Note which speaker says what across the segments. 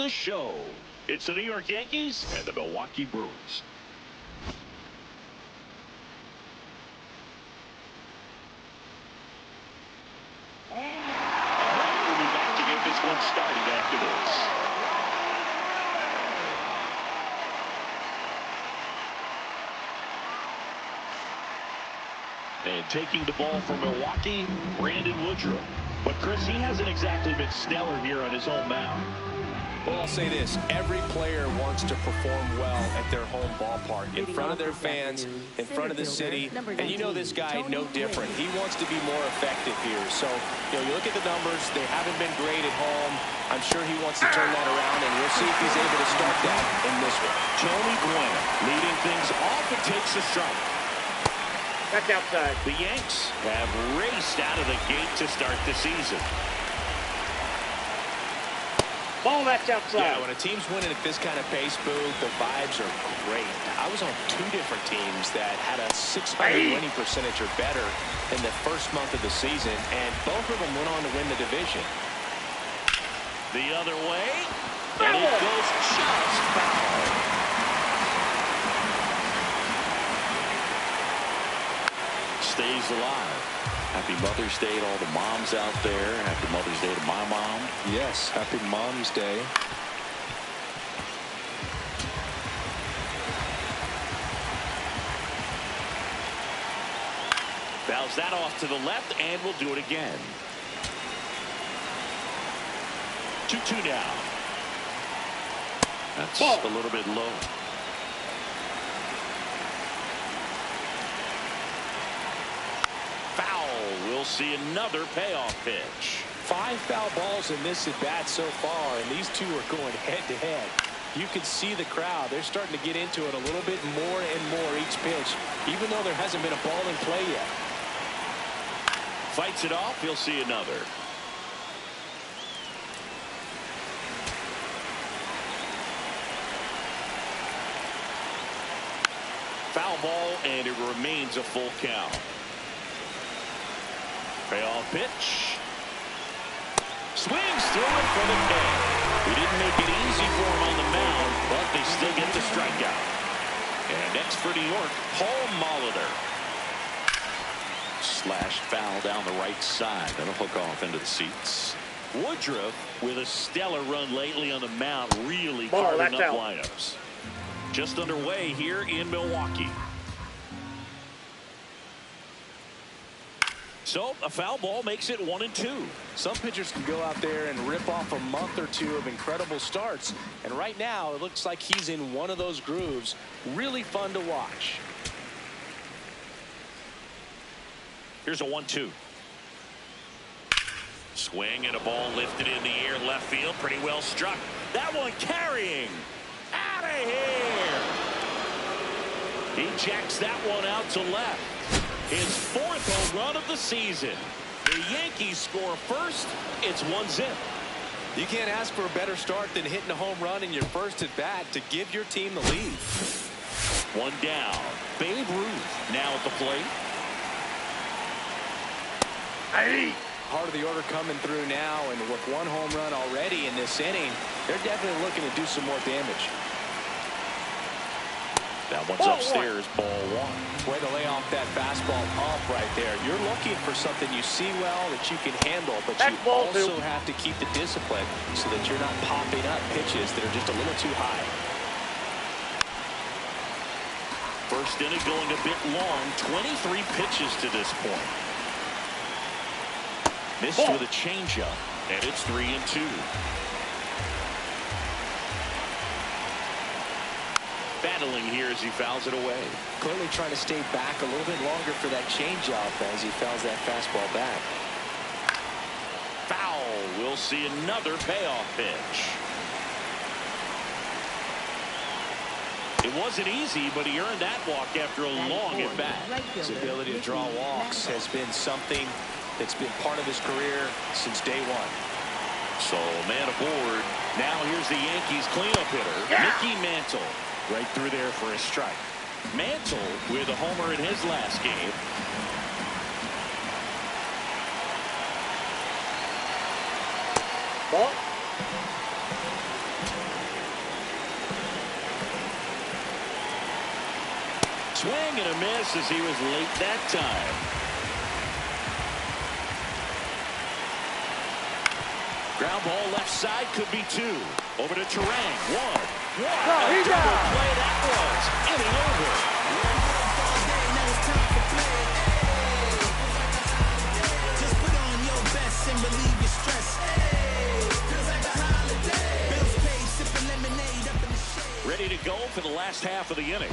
Speaker 1: The Show. It's the New York Yankees and the Milwaukee Brewers. And we'll be back to get this one started after this. And taking the ball for Milwaukee, Brandon Woodruff. But, Chris, he hasn't exactly been stellar here on his home mound.
Speaker 2: Well, I'll say this. Every player wants to perform well at their home ballpark, in front of their fans, in front of the city. And you know this guy no different. He wants to be more effective here. So, you look at the numbers. They haven't been great at home. I'm sure he wants to turn that around, and we'll see if he's able to start that in this one.
Speaker 1: Tony Gwynn leading things off and takes a strike.
Speaker 3: That's outside.
Speaker 1: The Yanks have raced out of the gate to start the season.
Speaker 3: Ball, that's outside.
Speaker 2: Yeah, when a team's winning at this kind of pace, Boo, the vibes are great. I was on 2 different teams that had a .600 winning percentage or better in the first month of the season, and both of them went on to win the division.
Speaker 1: The other way, and it goes just foul. Stays alive. Happy Mother's Day to all the moms out there. Happy Mother's Day to my mom.
Speaker 2: Yes, happy Mom's Day.
Speaker 1: Fouls that off to the left, and we'll do it again. 2-2 now. That's a little bit low. We'll see another payoff pitch.
Speaker 2: 5 foul balls in this at bat so far, and these two are going head to head. You can see the crowd. They're starting to get into it a little bit more and more each pitch, even though there hasn't been a ball in play yet.
Speaker 1: Fights it off. He'll see another. Foul ball, and it remains a full count. Payoff pitch. Swings through it for the K. He didn't make it easy for him on the mound, but they still get the strikeout. And next for New York, Paul Molitor. Slashed foul down the right side. That'll hook off into the seats. Woodruff, with a stellar run lately on the mound, really carving up lineups. Just underway here in Milwaukee. So a foul ball makes it 1-2.
Speaker 2: Some pitchers can go out there and rip off a month or two of incredible starts, and right now it looks like he's in one of those grooves. Really fun to watch.
Speaker 1: Here's a 1-2. Swing and a ball lifted in the air left field. Pretty well struck. That one carrying. Out of here. He jacks that one out to left. His 4th home run of the season. The Yankees score first. It's 1-0.
Speaker 2: You can't ask for a better start than hitting a home run in your first at bat to give your team the lead.
Speaker 1: One down. Babe Ruth now at the plate.
Speaker 2: Part of the order coming through now, and with 1 home run already in this inning, they're definitely looking to do some more damage.
Speaker 1: That one's upstairs, ball 1.
Speaker 2: Way to lay off that fastball up right there. You're looking for something you see well that you can handle, but you also have to keep the discipline so that you're not popping up pitches that are just a little too high.
Speaker 1: First inning going a bit long. 23 pitches to this point. Missed with a changeup, and it's 3-2. Battling here as he fouls it away.
Speaker 2: Clearly trying to stay back a little bit longer for that changeup as he fouls that fastball back.
Speaker 1: Foul. We'll see another payoff pitch. It wasn't easy, but he earned that walk after a long at bat.
Speaker 2: His ability to draw walks has been something that's been part of his career since day 1.
Speaker 1: So man aboard. Now here's the Yankees cleanup hitter, Mickey Mantle. Right through there for a strike. Mantle with a homer in his last game. swing and a miss as he was late that time. Ground ball left side, could be two. Over to Turang. One. A double play that was. Inning over. Ready to go for the last half of the inning.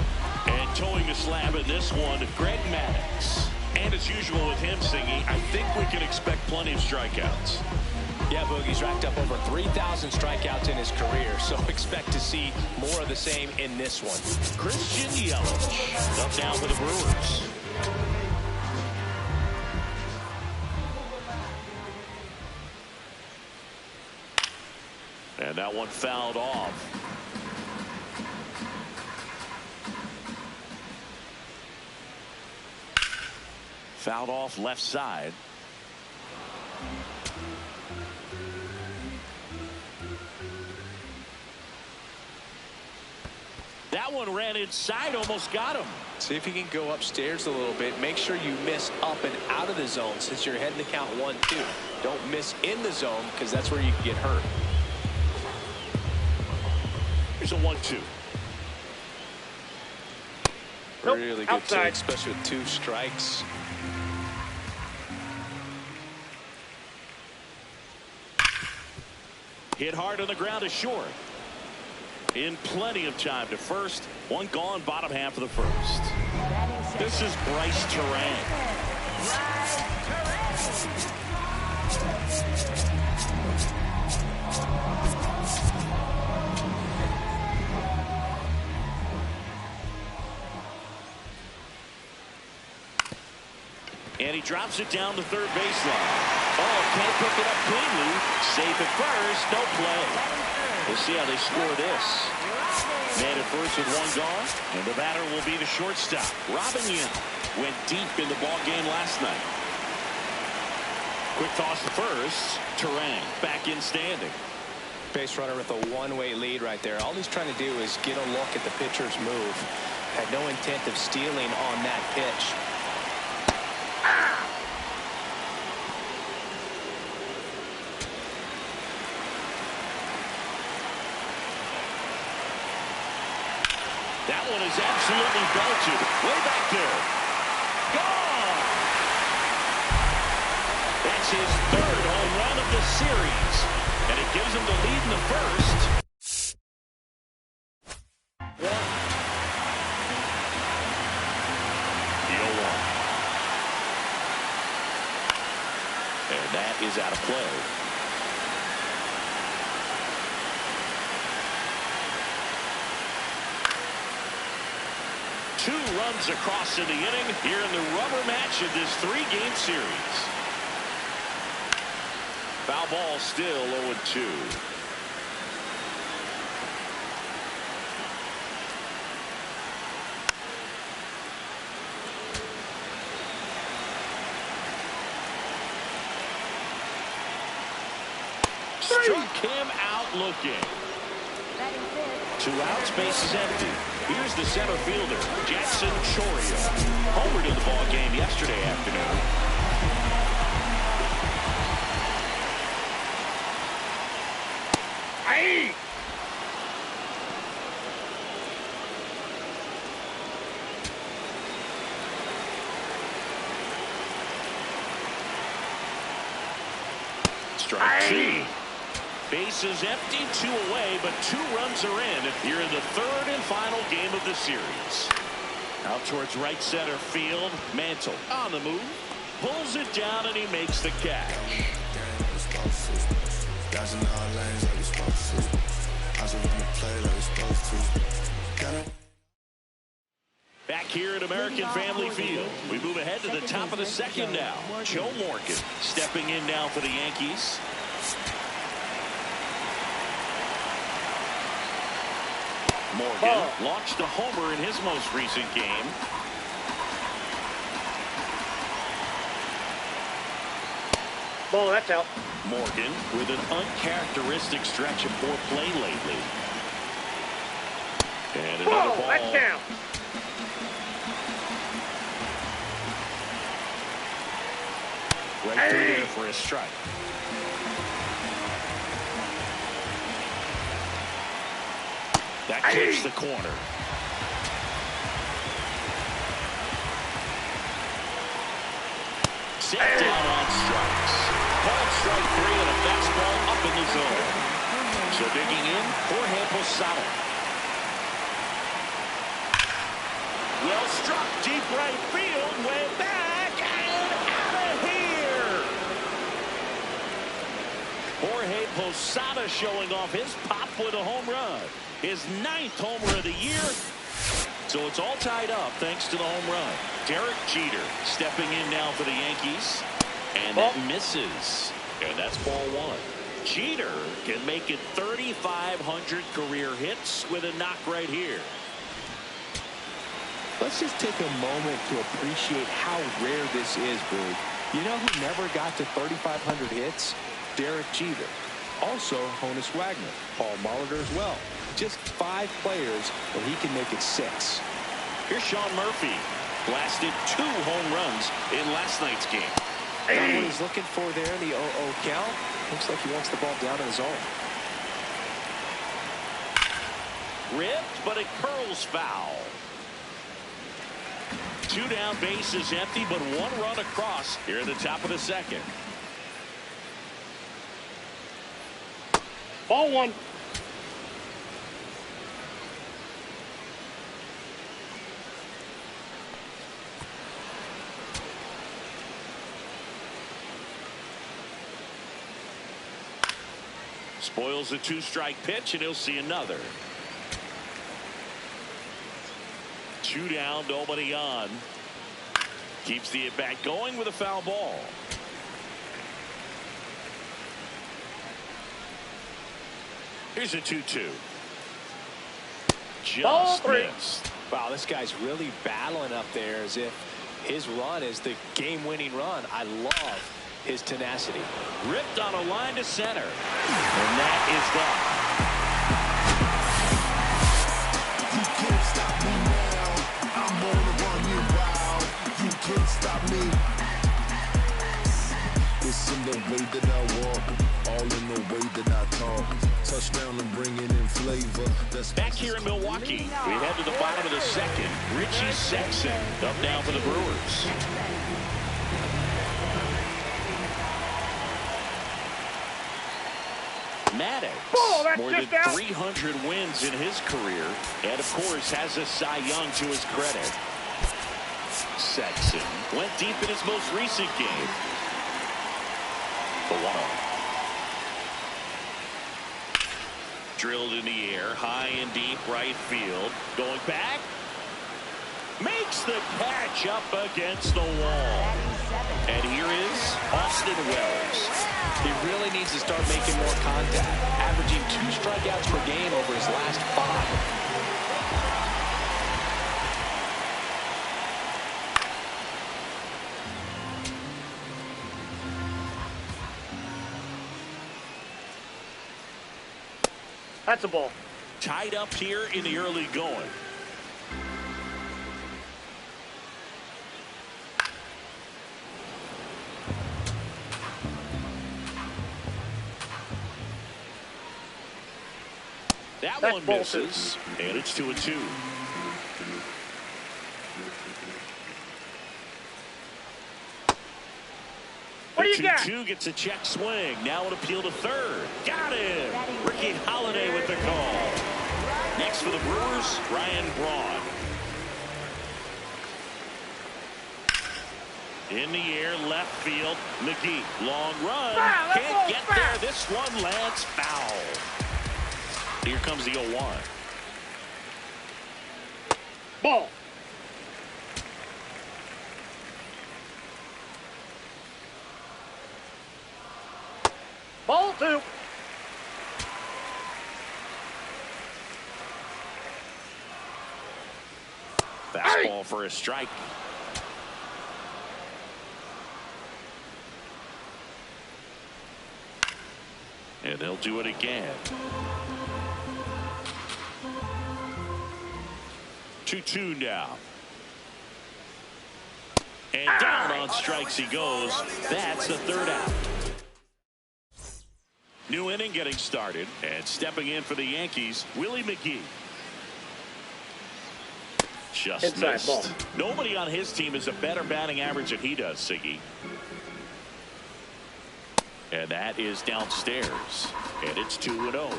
Speaker 1: And towing a slab in this one, Greg Maddux. And as usual with him singing, I think we can expect plenty of strikeouts.
Speaker 2: Yeah, Boogie's racked up over 3,000 strikeouts in his career, so expect to see more of the same in this one.
Speaker 1: Christian Yelich up now for the Brewers. And that one fouled off. Fouled off left side. That one ran inside, almost got him.
Speaker 2: See if you can go upstairs a little bit. Make sure you miss up and out of the zone since you're heading to count 1-2. Don't miss in the zone because that's where you can get hurt.
Speaker 1: Here's a 1-2.
Speaker 2: Really good take, especially with 2 strikes.
Speaker 1: Hit hard on the ground to short. In plenty of time to first. One gone, bottom half of the first. This is Bryce Turang. And he drops it down the third baseline. Oh, can't pick it up cleanly. Safe at first, no play. We'll see how they score this. Man at first with one gone, and the batter will be the shortstop. Robin Yin went deep in the ball game last night. Quick toss to first. Turang back in standing.
Speaker 2: Base runner with a one-way lead right there. All he's trying to do is get a look at the pitcher's move. Had no intent of stealing on that pitch.
Speaker 1: That one is absolutely belted. Way back there. Gone! That's his third home run of the series. And it gives him the lead in the first. The 0-1. And that is out of play. Two runs across in the inning here in the rubber match of this 3-game series. Foul ball still 0-2. Struck him out looking. 2 outs, base is empty. Here's the center fielder, Jackson Chourio. Homered in the ball game yesterday afternoon. Hey! Strike 2. Bases empty, 2 away, but 2 runs are in here in the 3rd and final game of the series. Out towards right center field. Mantle on the move. Pulls it down and he makes the catch. Back here at American Family Field, we move ahead to the top of the 2nd now. Joe Morgan stepping in now for the Yankees. Morgan launched a homer in his most recent game.
Speaker 3: Ball, that's out.
Speaker 1: Morgan with an uncharacteristic stretch of poor play lately. And another ball.
Speaker 3: That's down.
Speaker 1: right through there for a strike. That clips the corner. Set down on strikes. Called strike 3 and a fastball up in the zone. So digging in, Jorge Posada. Well struck deep right field, way back and out of here. Jorge Posada showing off his pop with a home run. His 9th homer of the year. So it's all tied up thanks to the home run. Derek Jeter stepping in now for the Yankees. And that misses. And that's ball 1. Jeter can make it 3,500 career hits with a knock right here.
Speaker 2: Let's just take a moment to appreciate how rare this is, Boog. You know who never got to 3,500 hits? Derek Jeter. Also, Honus Wagner. Paul Molitor as well. Just 5 players, and he can make it 6.
Speaker 1: Here's Sean Murphy. Blasted 2 home runs in last night's game.
Speaker 2: And what he's looking for there in the 0-0 count. Looks like he wants the ball down in his zone.
Speaker 1: Ripped, but it curls foul. 2 down, base is empty, but 1 run across here at the top of the 2nd.
Speaker 3: Ball 1.
Speaker 1: Spoils a 2-strike pitch, and he'll see another. 2 down, nobody on. Keeps the at-bat going with a foul ball. Here's a 2-2. Just missed.
Speaker 2: Wow, this guy's really battling up there as if his run is the game-winning run. I love his tenacity.
Speaker 1: Ripped on a line to center. And that is gone.
Speaker 4: You can't stop me now. I'm gonna run you wild. You can't stop me. It's in the way that I walk, all in the way that I talk. Touchdown and bringing in flavor. That's
Speaker 1: back here in Milwaukee. We head to the bottom of the 2nd. Richie Sexson up now for the Brewers. Maddox, more than 300 wins in his career, and of course has a Cy Young to his credit. Sexson went deep in his most recent game. The 1-0. Drilled in the air, high and deep right field. Going back. Makes the catch up against the wall. And here is Austin Wells.
Speaker 2: He really needs to start making more contact, averaging 2 strikeouts per game over his last 5.
Speaker 3: That's a ball.
Speaker 1: Tied up here in the early going. That one misses, and it's 2-2.
Speaker 3: What do you got?
Speaker 1: 2-2 gets a check swing. Now an appeal to third. Got him. Ricky Holiday with the call. Next for the Brewers, Ryan Braun. In the air, left field. McGee, long run. Can't get there. This one lands foul. Here comes the 0-1.
Speaker 3: Ball. Ball 2.
Speaker 1: Fastball for a strike. And they'll do it again. 2-2 now. And down on strikes he goes. That's the third out. New inning getting started, and stepping in for the Yankees, Willie McGee. Just
Speaker 3: inside
Speaker 1: missed.
Speaker 3: ball.
Speaker 1: Nobody on his team has a better batting average than he does, Siggy. And that is downstairs, and it's 2-0.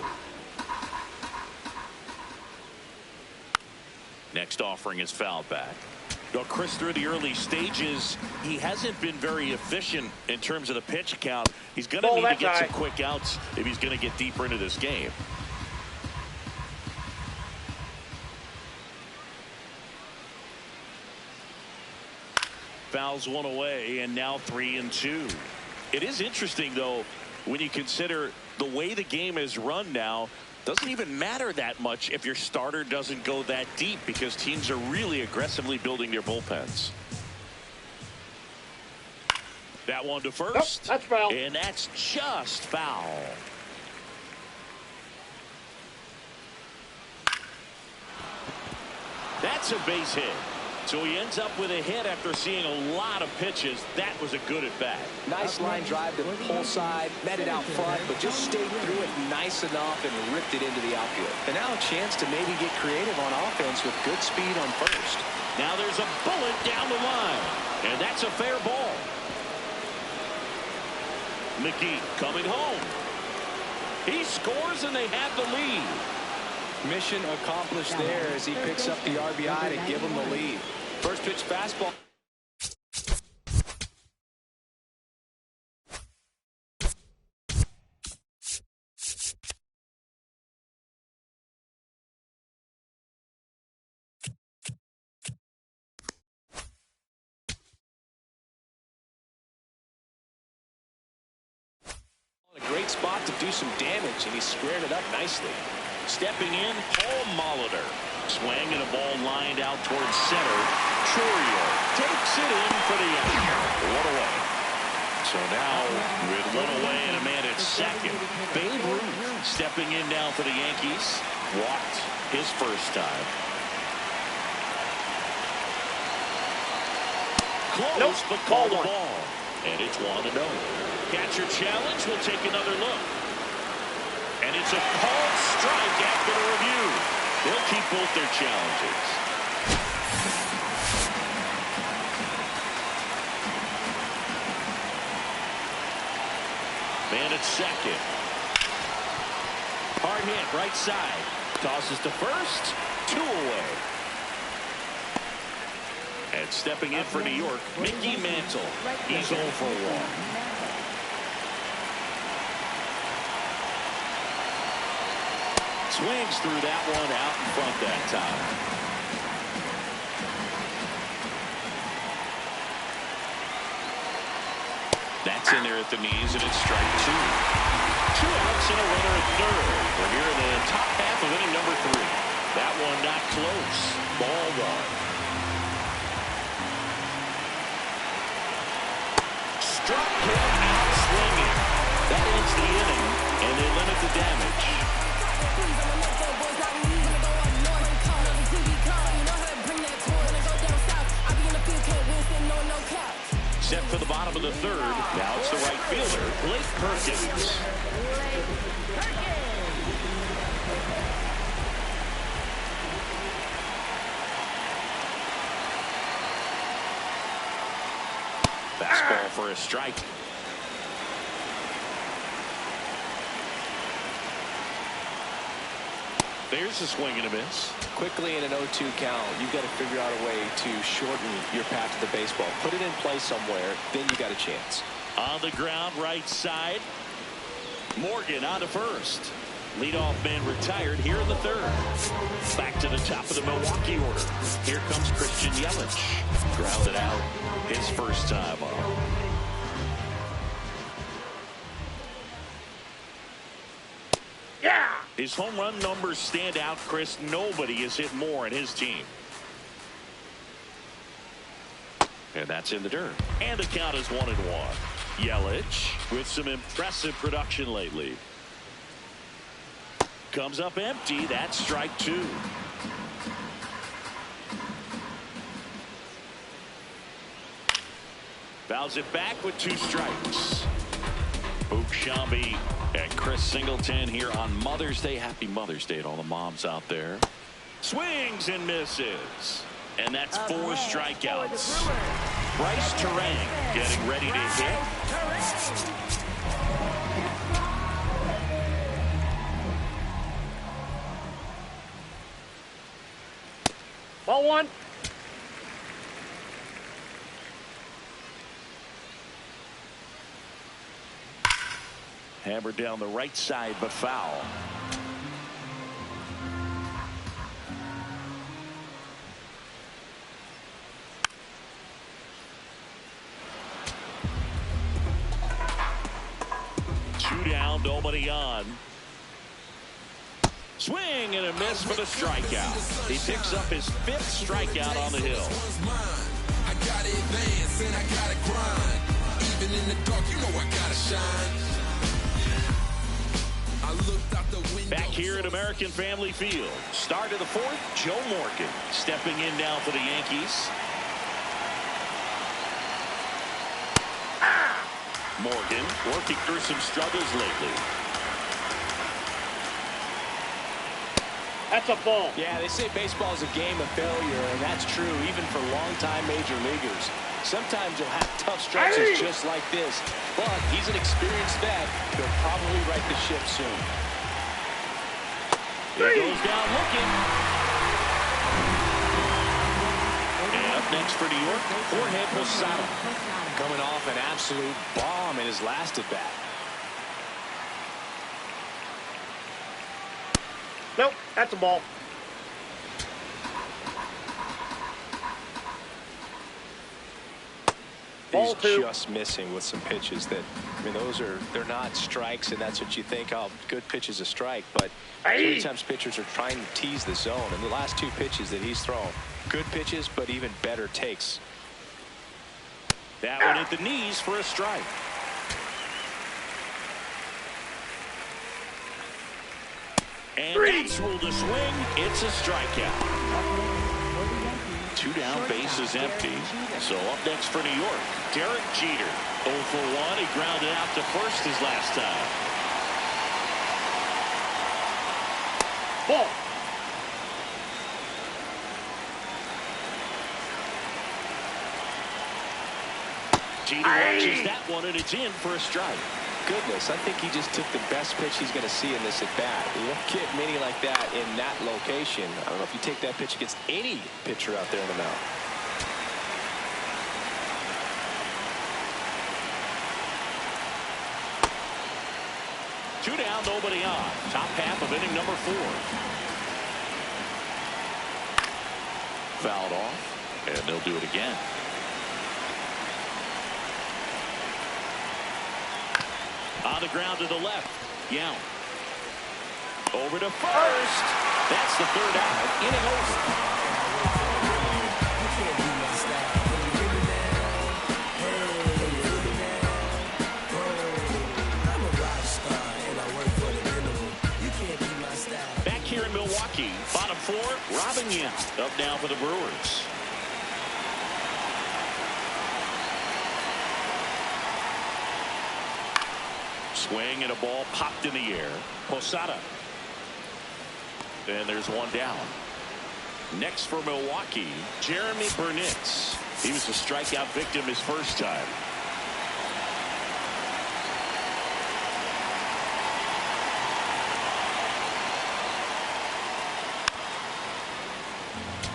Speaker 1: Next offering is fouled back. Well, Chris, through the early stages, he hasn't been very efficient in terms of the pitch count. He's going to need to get some quick outs if he's going to get deeper into this game. Fouls one away, and now 3-2. It is interesting, though, when you consider the way the game is run now. Doesn't even matter that much if your starter doesn't go that deep, because teams are really aggressively building their bullpens. That one to first.
Speaker 3: Nope, that's foul.
Speaker 1: And that's just foul. That's a base hit. So he ends up with a hit after seeing a lot of pitches. That was a good at bat.
Speaker 2: Nice line drive to the pull side, met it out front, but just stayed through it nice enough and ripped it into the outfield. And now a chance to maybe get creative on offense with good speed on first.
Speaker 1: Now there's a bullet down the line, and that's a fair ball. McGee coming home. He scores, and they have the lead.
Speaker 2: Mission accomplished there as he picks up the RBI to give him the lead. First pitch fastball. A great spot to do some damage, and he squared it up nicely.
Speaker 1: Stepping in, Paul Molitor. Swing and a ball lined out towards center. Chourio takes it in for the out. One away. So now with one away and a man at second, Babe Ruth stepping in now for the Yankees. Walked his first time. Close, but called the ball. And it's 1-0. Catcher challenge. Will take another look. And it's a called strike after the review. They'll keep both their challenges. Man at second. Hard hit, right side. Tosses to first. 2 away. And stepping in for New York, Mickey Mantle. He's 0 for 1. Swings through that one out in front that time. That's in there at the knees, and it's strike 2. 2 outs and a runner at third. We're here in the top half of inning number 3. That one not close. Ball 1. Struck him out swinging. That ends the inning, and they limit the damage. Set for the bottom of the third. Now it's the right fielder, Blake Perkins. Fastball for a strike. There's a swing and a miss.
Speaker 2: Quickly in an 0-2 count, you've got to figure out a way to shorten your path to the baseball. Put it in play somewhere, then you got a chance.
Speaker 1: On the ground, right side. Morgan on to first. Leadoff man retired here in the third. Back to the top of the Milwaukee order. Here comes Christian Yelich. Grounded out his first time up.
Speaker 3: Yeah!
Speaker 1: His home run numbers stand out, Chris. Nobody has hit more in his team. And that's in the dirt. And the count is 1-1. Yelich with some impressive production lately. Comes up empty. That's strike 2. Fouls it back with 2 strikes. Boog Sciambi and Chris Singleton here on Mother's Day. Happy Mother's Day to all the moms out there. Swings and misses. And that's 4 strikeouts. Bryce Terang getting ready to hit.
Speaker 3: Ball 1.
Speaker 1: Hammered down the right side, but foul. Two down, nobody on. Swing and a miss for the strikeout. He picks up his 5th strikeout on the hill.
Speaker 4: I got it advance and I got it grind. Even in the dark, you know I gotta shine.
Speaker 1: Back here at American Family Field. Start of the 4th, Joe Morgan stepping in now for the Yankees. Morgan working through some struggles lately.
Speaker 3: That's a ball.
Speaker 2: Yeah, they say baseball is a game of failure, and that's true even for longtime major leaguers. Sometimes you'll have tough stretches just like this, but he's an experienced vet. He'll probably right the ship soon.
Speaker 1: He goes down looking. And up next for New York, Jorge Posada.
Speaker 2: Coming off an absolute bomb in his last at bat.
Speaker 3: Nope, that's a ball. Ball
Speaker 2: He's
Speaker 3: 2.
Speaker 2: just missing with some pitches that, I mean, they're not strikes, and that's what you think, oh, good pitch is a strike, but many times pitchers are trying to tease the zone, and the last 2 pitches that he's thrown, good pitches, but even better takes.
Speaker 1: That one at the knees for a strike. And that's ruled a swing. It's a strikeout. 2 down, base is empty. So up next for New York, Derek Jeter. 0 for 1. He grounded out to first his last time.
Speaker 3: Ball.
Speaker 1: Jeter watches that one, and it's in for a strike.
Speaker 2: Goodness, I think he just took the best pitch he's going to see in this at bat. You don't get many like that in that location. I don't know if you take that pitch against any pitcher out there in the mound.
Speaker 1: Two down, nobody on. Top half of inning number 4. Fouled off, and they'll do it again. On the ground to the left. Young. Over to first. That's the 3rd out. Inning over. Back here in Milwaukee, bottom 4, Robin Young up now for the Brewers. Swing and a ball popped in the air. Posada. And there's one down. Next for Milwaukee, Jeremy Burnitz. He was a strikeout victim his first time.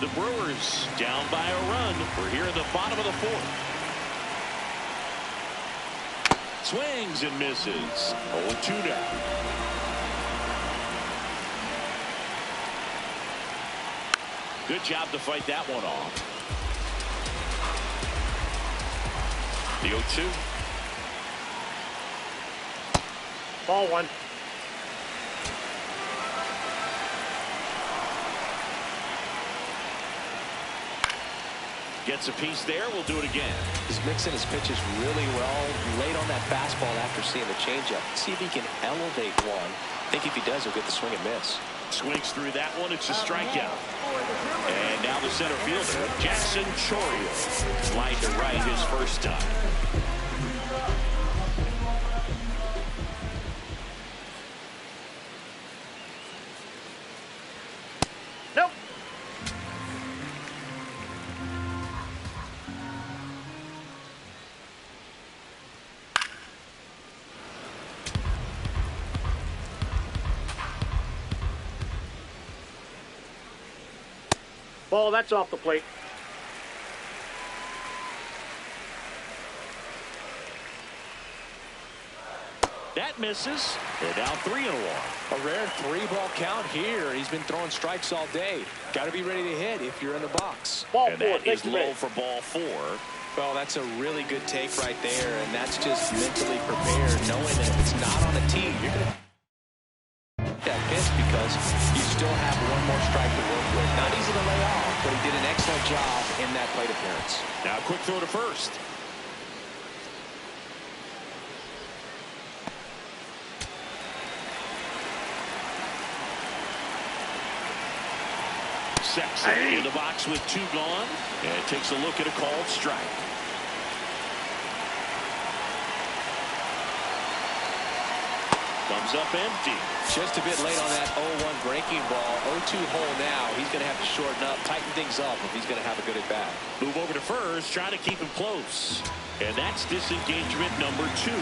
Speaker 1: The Brewers down by a run. We're here at the bottom of the 4th. Swings and misses. 0-2 now. Good job to fight that one off. The 0-2.
Speaker 3: Ball 1.
Speaker 1: Gets a piece there. We'll do it again.
Speaker 2: He's mixing his pitches really well. Late on that fastball after seeing the changeup. See if he can elevate one. I think if he does, he'll get the swing and miss.
Speaker 1: Swings through that one. It's a strikeout. And now the center fielder, Jackson Chourio. Slide to right his first time.
Speaker 3: Nope. Ball, that's off the plate.
Speaker 1: That misses. They're down 3-1.
Speaker 2: A rare 3-ball count here. He's been throwing strikes all day. Got to be ready to hit if you're in the box.
Speaker 3: Ball
Speaker 1: And
Speaker 3: four.
Speaker 1: that is low for ball 4.
Speaker 2: Well, that's a really good take right there, and that's just mentally prepared, knowing that if it's not on the tee, you're going to that pitch because you still have one more strike to work with. Not easy to lay off, but he did an excellent job in that plate appearance.
Speaker 1: Now a quick throw to first. Sexton in the box with 2 gone, and takes a look at a called strike. Comes up empty.
Speaker 2: Just a bit late on that 0-1 breaking ball. 0-2 hole now. He's going to have to shorten up, tighten things up if he's going to have a good at bat.
Speaker 1: Move over to first, try to keep him close. And that's disengagement number 2.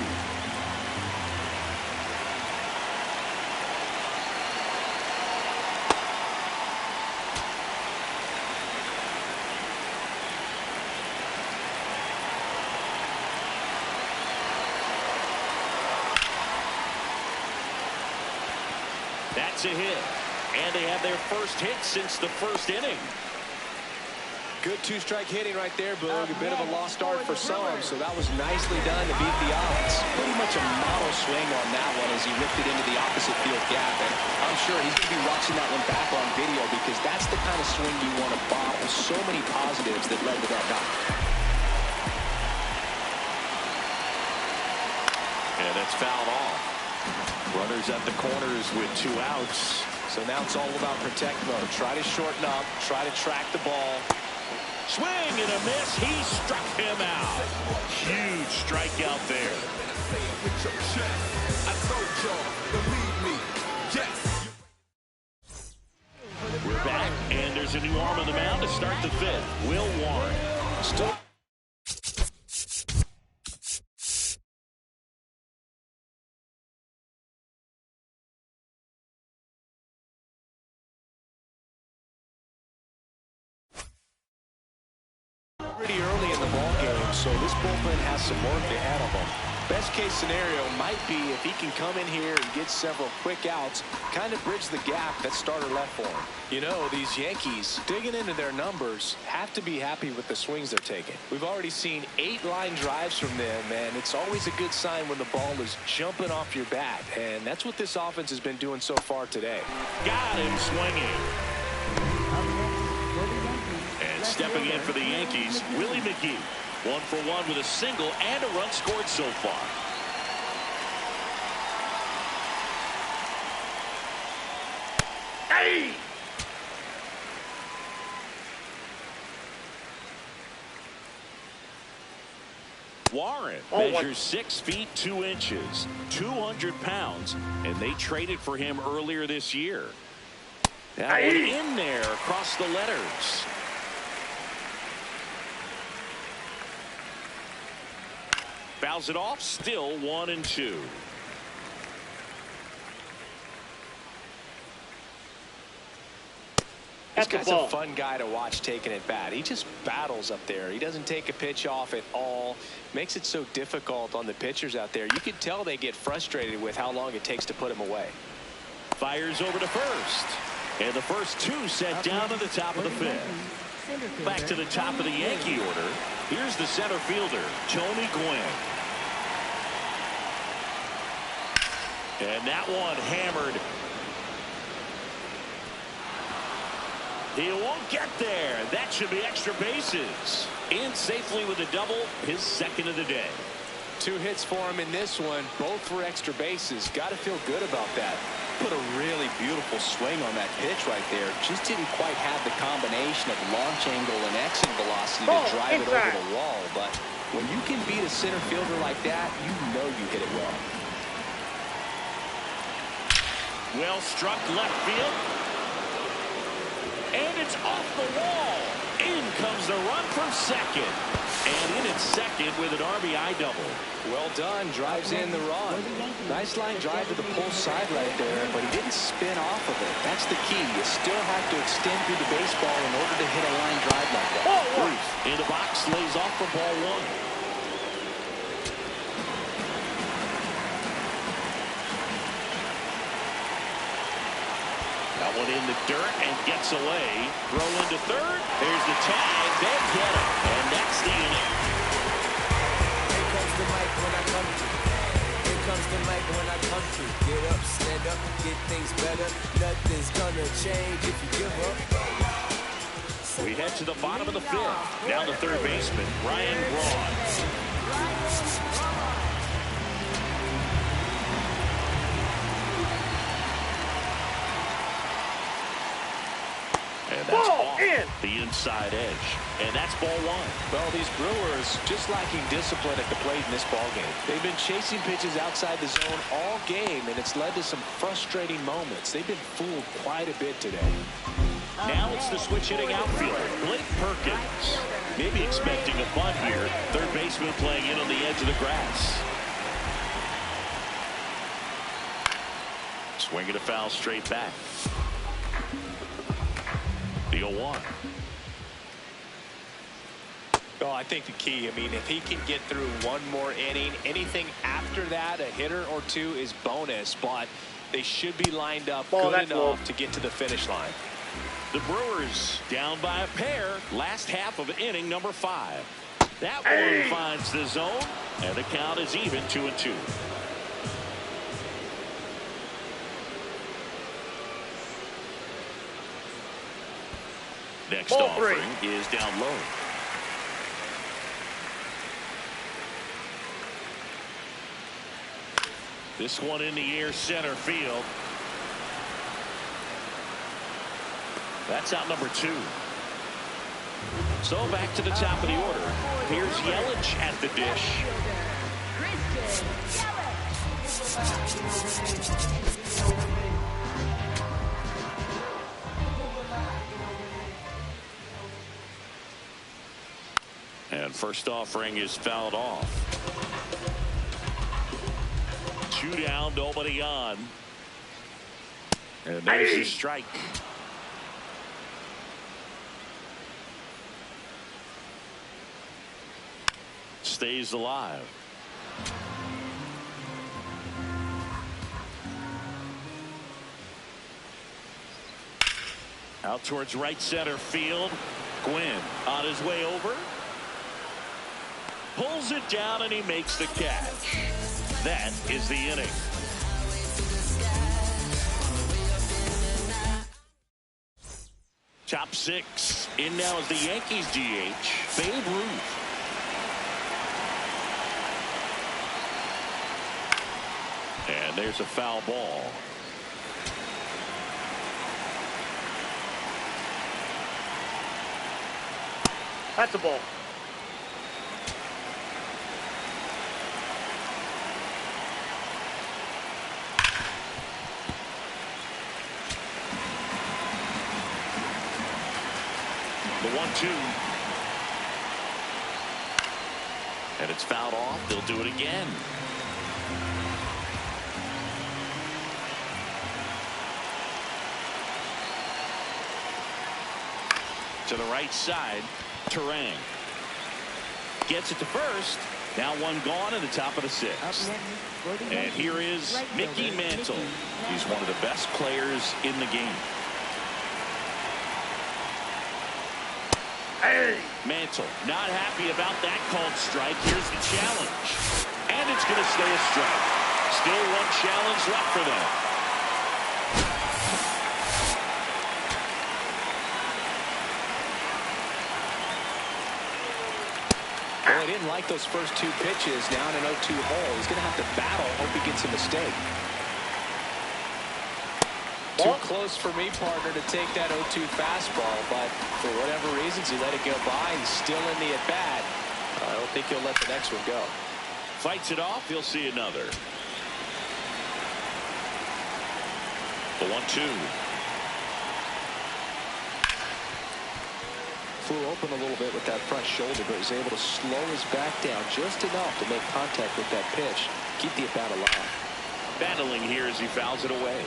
Speaker 1: That's a hit. And they have their first hit since the first inning.
Speaker 2: Good 2-strike hitting right there, Boog. A bit of a lost start for some, so that was nicely done to beat the odds. Pretty much a model swing on that one as he ripped it into the opposite field gap. And I'm sure he's going to be watching that one back on video because that's the kind of swing you want to bottle. So many positives that led to that knock.
Speaker 1: And that's fouled off. Runners at the corners with 2 outs.
Speaker 2: So now it's all about protect mode. Try to shorten up, try to track the ball.
Speaker 1: Swing and a miss. He struck him out. Huge strikeout there. We're back, and there's a new arm on the mound to start the 5th. Will Warren. Still.
Speaker 2: Pretty early in the ball game, so this bullpen has some work ahead of them. Best case scenario might be if he can come in here and get several quick outs, kind of bridge the gap that starter left for him. You know, these Yankees, digging into their numbers, have to be happy with the swings they're taking. We've already seen 8 line drives from them, and it's always a good sign when the ball is jumping off your bat, and that's what this offense has been doing so far today.
Speaker 1: Got him swinging. And stepping in for the Yankees, Willie McGee. 1 for 1 with a single and a run scored so far. Hey! Warren measures 6 feet 2 inches, 200 pounds, and they traded for him earlier this year. That one in there across the letters. Fouls it off, still 1-2.
Speaker 2: This guy's a fun guy to watch taking at bat. He just battles up there. He doesn't take a pitch off at all. Makes it so difficult on the pitchers out there. You can tell they get frustrated with how long it takes to put him away.
Speaker 1: Fires over to first. And the first 2 set down to the top of the 5th. Back to the top of the Yankee order. Here's the center fielder, Tony Gwynn. And that one hammered. He won't get there. That should be extra bases. In safely with a double, his 2nd of the day.
Speaker 2: 2 hits for him in this one, both for extra bases. Got to feel good about that. Put a really beautiful swing on that pitch right there. Just didn't quite have the combination of launch angle and exit velocity to drive it over the wall. But when you can beat a center fielder like that, you know you hit it well.
Speaker 1: Well struck left field. And it's off the wall. In comes the run from second. And in at second with an RBI double.
Speaker 2: Well done. Drives in the run. Nice line drive to the pull side right there, but he didn't spin off of it. That's the key. You still have to extend through the baseball in order to hit a line drive like that.
Speaker 1: Bruce in the box lays off for ball one. That one in the dirt and gets away. Throw into third. There's the tag. They get it. And that's the inning.
Speaker 5: Here comes the mic when I come to. Here comes the mic when I come to. Get up, stand up, get things better. Nothing's gonna change if you give up.
Speaker 1: We head to the bottom of the fifth. Now the third baseman, Ryan Braun. And that's off the inside edge. And that's ball one.
Speaker 2: Well, these Brewers just lacking discipline at the plate in this ball game. They've been chasing pitches outside the zone all game, and it's led to some frustrating moments. They've been fooled quite a bit today.
Speaker 1: Now it's the switch hitting outfielder, Blake Perkins. Maybe expecting a bunt here. Third baseman playing in on the edge of the grass. Swinging a foul straight back. The 0-1.
Speaker 2: Oh, I think the key, I mean, if he can get through one more inning, anything after that, a hitter or two is bonus, but they should be lined up good enough to get to the finish line.
Speaker 1: The Brewers down by a pair. Last half of inning number 5. That one finds the zone, and the count is even 2-2. Next offering is down low. This one in the air center field. That's out number 2. So back to the top of the order. Here's Yelich at the dish. And first offering is fouled off. 2 down, nobody on. And there's the strike. Stays alive. Out towards right center field. Gwynn on his way over. Pulls it down and he makes the catch. That is the inning. Top 6. In now is the Yankees DH, Babe Ruth. And there's a foul ball.
Speaker 3: That's a ball.
Speaker 1: The 1-2. And it's fouled off. They'll do it again. To the right side, Terang gets it to first. Now one gone in the top of the 6th. And here is Mickey Mantle. He's one of the best players in the game. Mantle not happy about that called strike. Here's the challenge. And it's going to stay a strike. Still one challenge left for them.
Speaker 2: Well, he didn't like those first 2 pitches down an 0-2 hole. He's going to have to battle. Hope he gets a mistake. Too close for me, partner, to take that 0-2 fastball, but for whatever reasons, he let it go by. He's still in the at-bat. I don't think he'll let the next one go.
Speaker 1: Fights it off. He'll see another. The 1-2.
Speaker 2: Flew open a little bit with that front shoulder, but was able to slow his back down just enough to make contact with that pitch. Keep the at-bat alive.
Speaker 1: Battling here as he fouls it away.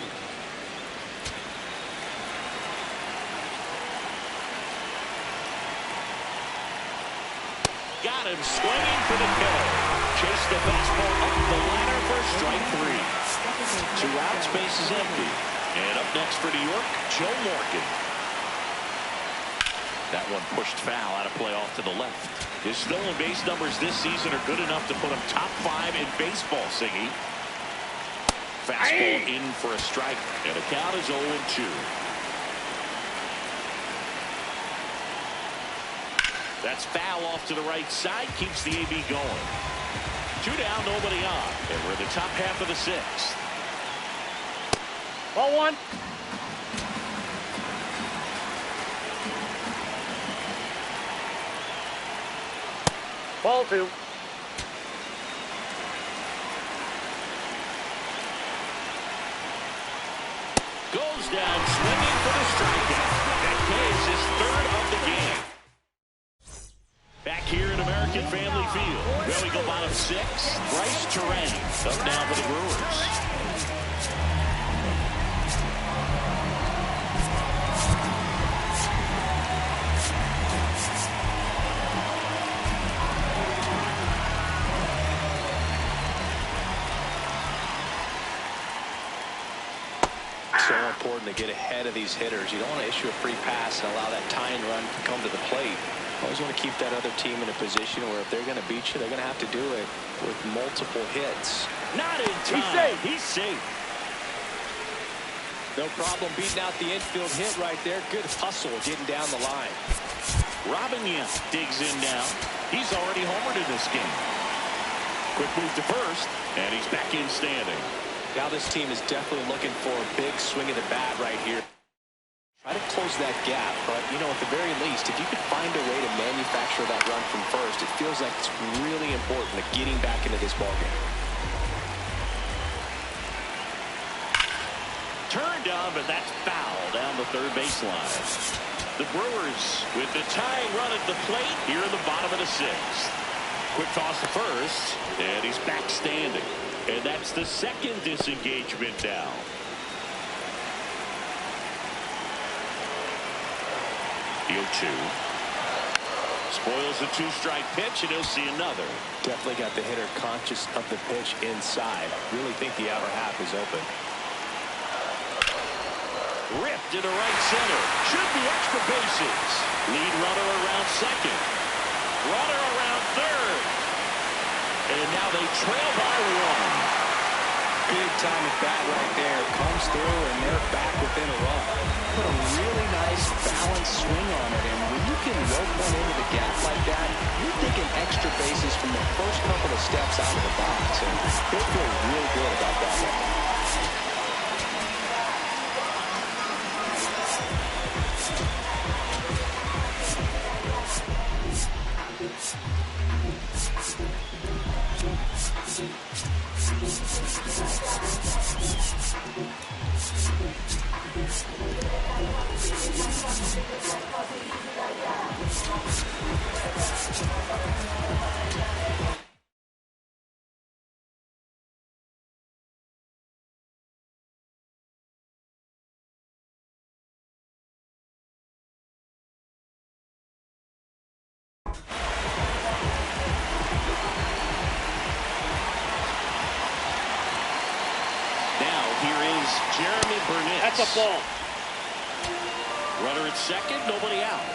Speaker 1: Got him swinging for the kill. Chase the fastball up the ladder for strike 3. 2 outs, base is empty. And up next for New York, Joe Morgan. That one pushed foul out of play off to the left. His stolen base numbers this season are good enough to put him top 5 in baseball, Siggy. Fastball in for a strike, and the count is 0-2. That's foul off to the right side, keeps the AB going. 2 down, nobody on, and we're in the top half of the 6th.
Speaker 3: Ball 1. Ball 2.
Speaker 1: Goes down swinging for the strikeout. That is his 3rd of the game. Back here at American Family Field. Well, we go bottom 6. Bryce Terang up now for the Brewers.
Speaker 2: So important to get ahead of these hitters. You don't want to issue a free pass and allow that tying run to come to the plate. Always want to keep that other team in a position where if they're going to beat you, they're going to have to do it with multiple hits.
Speaker 1: Not in time.
Speaker 3: He's safe.
Speaker 1: He's safe.
Speaker 2: No problem beating out the infield hit right there. Good hustle getting down the line.
Speaker 1: Robin Yount digs in now. He's already homered in this game. Quick move to first, and he's back in standing.
Speaker 2: Now this team is definitely looking for a big swing of the bat right here. Try to close that gap, but, you know, at the very least, if you could find a way to manufacture that run from first, it feels like it's really important to getting back into this ballgame.
Speaker 1: Turned on, but that's foul down the third baseline. The Brewers with the tying run at the plate here in the bottom of the 6th. Quick toss to first, and he's back standing. And that's the 2nd disengagement now. The 0-2. Spoils the 2-strike pitch, and he'll see another.
Speaker 2: Definitely got the hitter conscious of the pitch inside. Really think the outer half is open.
Speaker 1: Ripped into right center. Should be extra bases. Lead runner around 2nd. Runner around 3rd. And now they trail by 1.
Speaker 2: Big time at bat right there. Comes through, and they're back within a run. Put a really nice balanced swing on it, and when you can rope one into the gap like that, you're thinking extra bases from the first couple of steps out of the box, and he'll feel real good about that one.
Speaker 3: That's a ball.
Speaker 1: Runner at 2nd, nobody out.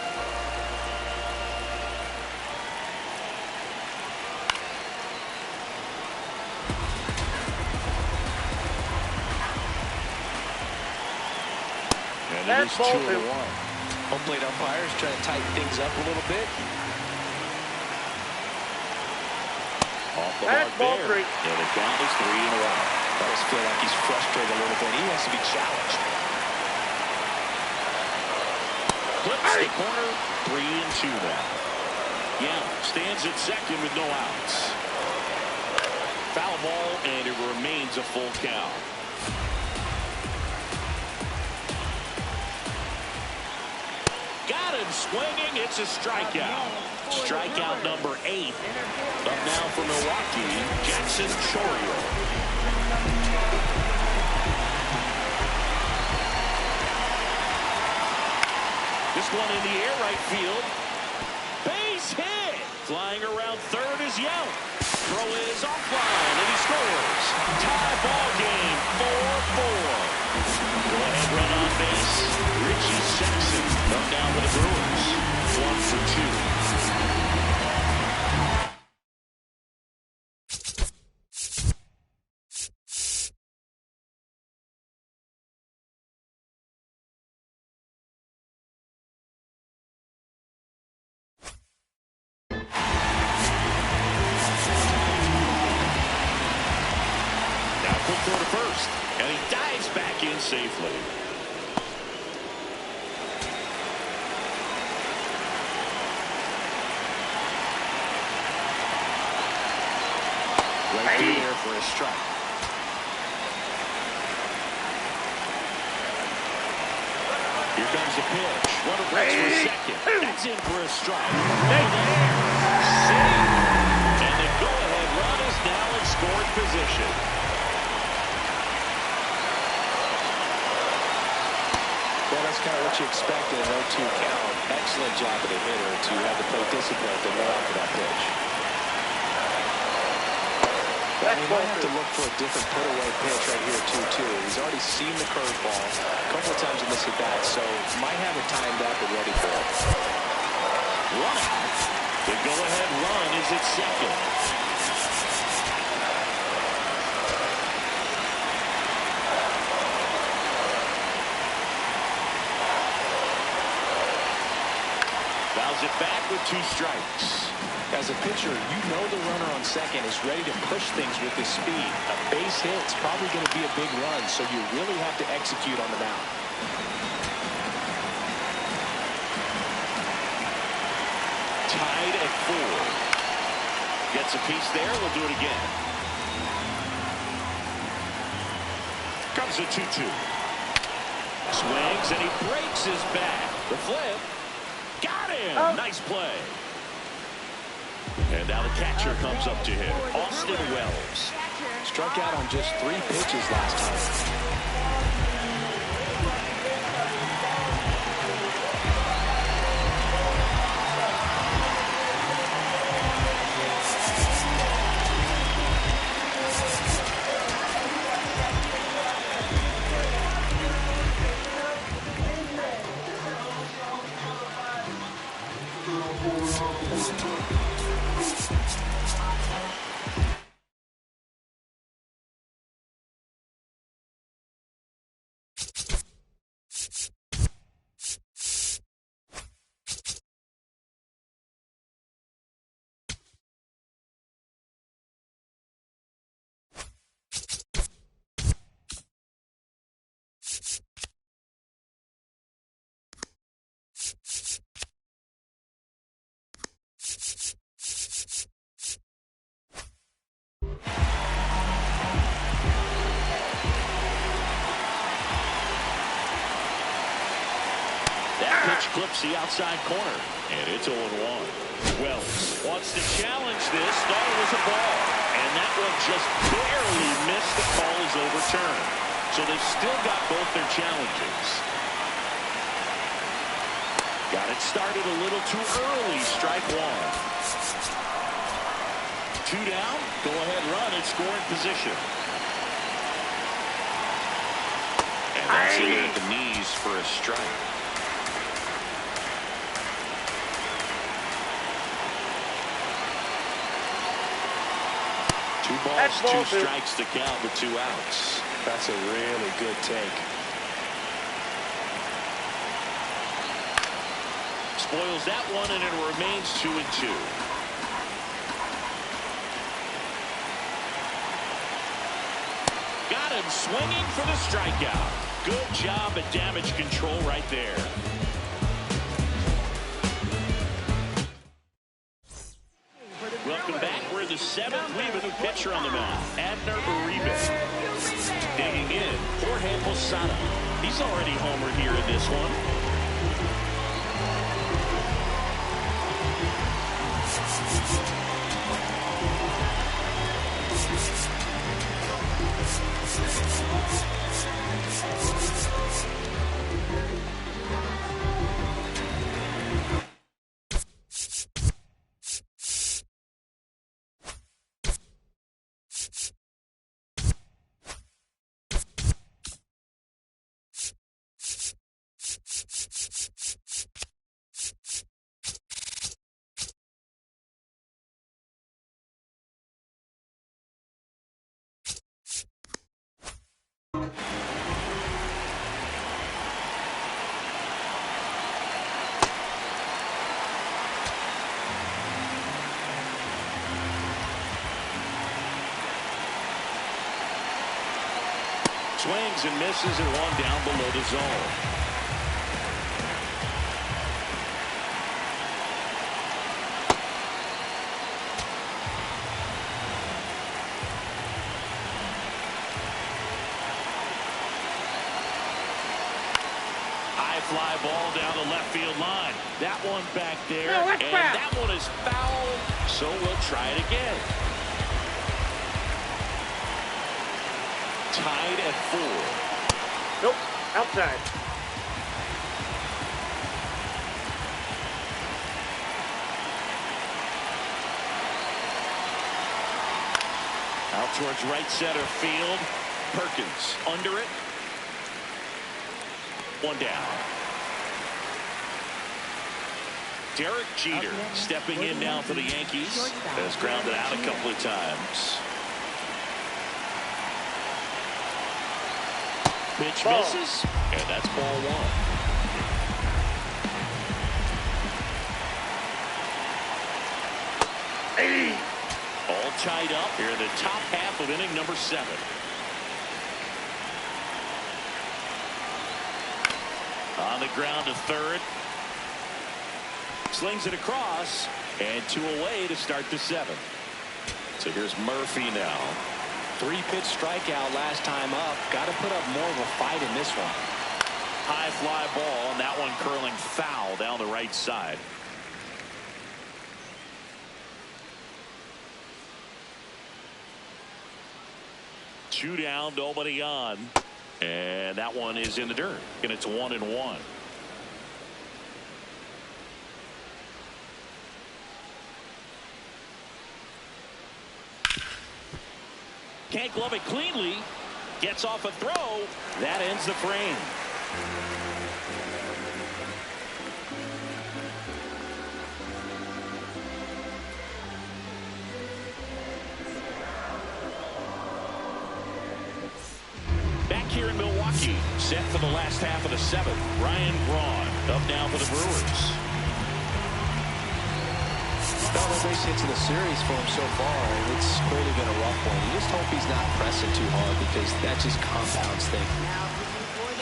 Speaker 1: And it is 2-1.
Speaker 2: Home plate umpires trying to tighten things up a little bit.
Speaker 1: Off the mark there. And the count is 3-1.
Speaker 2: I just feel like he's frustrated a little bit. He has to be challenged.
Speaker 1: clips the corner. 3-2 now. Young stands at second with no outs. Foul ball, and it remains a full count. Got him swinging. It's a strikeout. Strikeout number 8. Up now for Milwaukee, Jackson Chourio. This one in the air, right field. Base hit. Flying around third is Young. Throw is offline, and he scores. Tie ball game, 4-4. Go ahead, run on base. Richie Sexton up down for the Brewers. 1 for 2. Throw to first, and he dives back in safely. Right through there for a strike. Here comes the pitch. Runner breaks for second. That's in for a strike. Right there. Safe. And the go-ahead run is now in scoring position.
Speaker 2: Well, that's kind of what you expect in an 0-2 count. Excellent job of the hitter to have the plate discipline to know after that pitch. He might have to look for a different put-away pitch right here, 2-2. He's already seen the curveball a couple of times in this at-bat, so might have it timed up and ready for it.
Speaker 1: Run out. The go-ahead run is at second. Fouls it back with 2 strikes.
Speaker 2: As a pitcher, you know the runner on second is ready to push things with his speed. A base hit is probably going to be a big run, so you really have to execute on the mound.
Speaker 1: Tied at 4. Gets a piece there. We'll do it again. Comes a 2-2. Swings, and he breaks his back. The flip. Got him. Oh. Nice play. And now the catcher comes up to him, Austin Wells.
Speaker 2: Struck out on just 3 pitches last time.
Speaker 1: Clips the outside corner, and it's 0-1. Wells wants to challenge this. Thought it was a ball, and that one just barely missed. The call is overturned. So they've still got both their challenges. Got it started a little too early. Strike 1. 2 down. Go ahead run in scoring position. And that's it at the knees for a strike. Two balls, 2 strikes to count with 2 outs.
Speaker 2: That's a really good take.
Speaker 1: Spoils that one, and it remains 2-2. Got him swinging for the strikeout. Good job at damage control right there. seventh, we have a new pitcher on the mound, Abner Uribe. Digging in, Jorge Posada. He's already homered here in this one. Swings and misses and one down below the zone. High fly ball down the left field line. That one back there.
Speaker 3: No,
Speaker 1: and
Speaker 3: foul.
Speaker 1: That one is foul. So we'll try it again. Tied at 4.
Speaker 3: Nope, outside.
Speaker 1: Out towards right center field. Perkins under it. One down. Derek Jeter stepping in now for the Yankees. Has grounded out a couple of times. Pitch misses, and that's ball 1.
Speaker 3: Hey.
Speaker 1: All tied up here in the top half of inning number 7. On the ground to third. Slings it across, and 2 away to start the 7th. So here's Murphy now.
Speaker 2: 3-pitch strikeout last time up. Got to put up more of a fight in this one.
Speaker 1: High fly ball, and that one curling foul down the right side. Two down, nobody on. And that one is in the dirt. And it's 1-1. Can't glove it cleanly. Gets off a throw. That ends the frame. Back here in Milwaukee, set for the last half of the 7th. Ryan Braun up now for the Brewers.
Speaker 2: Double base hits in the series for him so far, and it's clearly been a rough one. You just hope he's not pressing too hard because that just compounds things.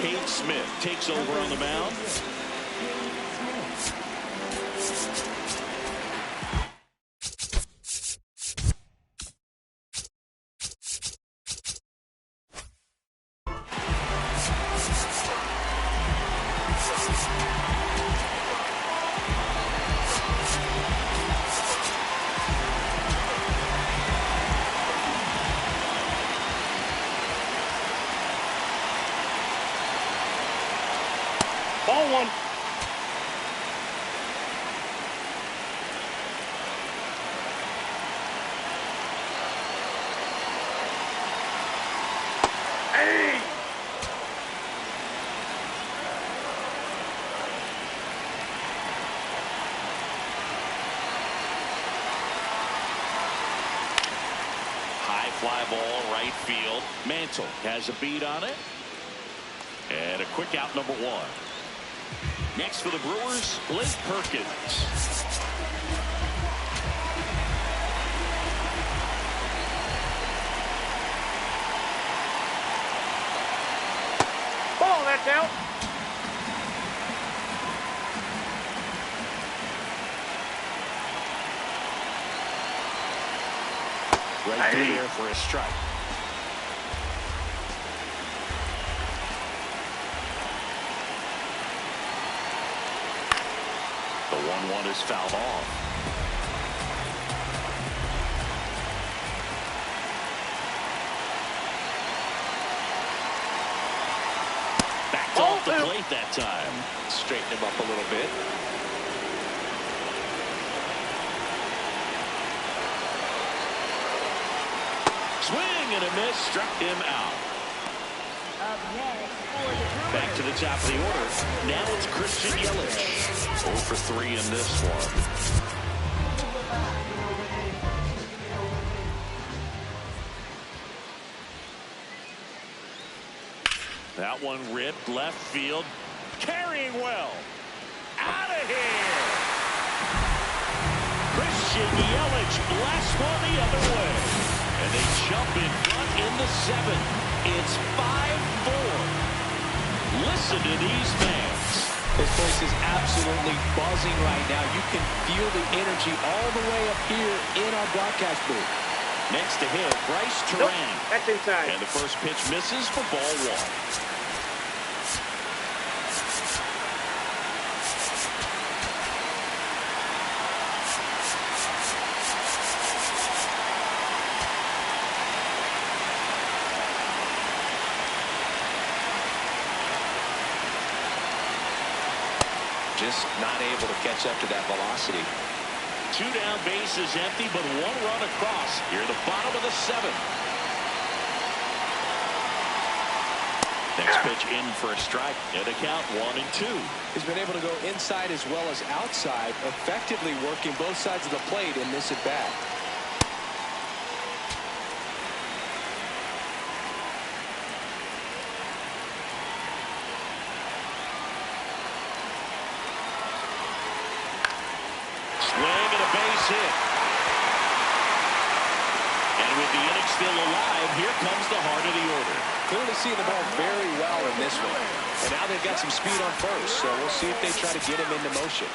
Speaker 1: Cade Smith takes over on the mound.
Speaker 3: Ball 1. Hey!
Speaker 1: High fly ball right field. Mantle has a beat on it. And a quick out number 1. Next for the Brewers, Blake Perkins.
Speaker 3: Ball, that's out.
Speaker 1: Right through there for a strike. The 1-1 is fouled off. Backed off the plate that time.
Speaker 2: Straighten him up a little bit.
Speaker 1: Swing and a miss, struck him out. Back to the top of the order. Now it's Christian Yelich. 0 for 3 in this one. That one ripped left field. Carrying well. Out of here. Christian Yelich blasts one the other way. And they jump in front in the 7th. It's 5-4. Listen to these fans.
Speaker 2: This place is absolutely buzzing right now. You can feel the energy all the way up here in our broadcast booth.
Speaker 1: Next to him, Bryce Terang.
Speaker 3: That's inside.
Speaker 1: And the first pitch misses for ball 1.
Speaker 2: Just not able to catch up to that velocity.
Speaker 1: 2 down, bases empty, but 1 run across. Here at the bottom of the 7th. Next pitch in for a strike. And a count 1-2.
Speaker 2: He's been able to go inside as well as outside, effectively working both sides of the plate in this at bat.
Speaker 1: Hit. And with the inning still alive, here comes the heart of the order.
Speaker 2: Clearly seeing the ball very well in this one. And now they've got some speed on first, so we'll see if they try to get him into motion.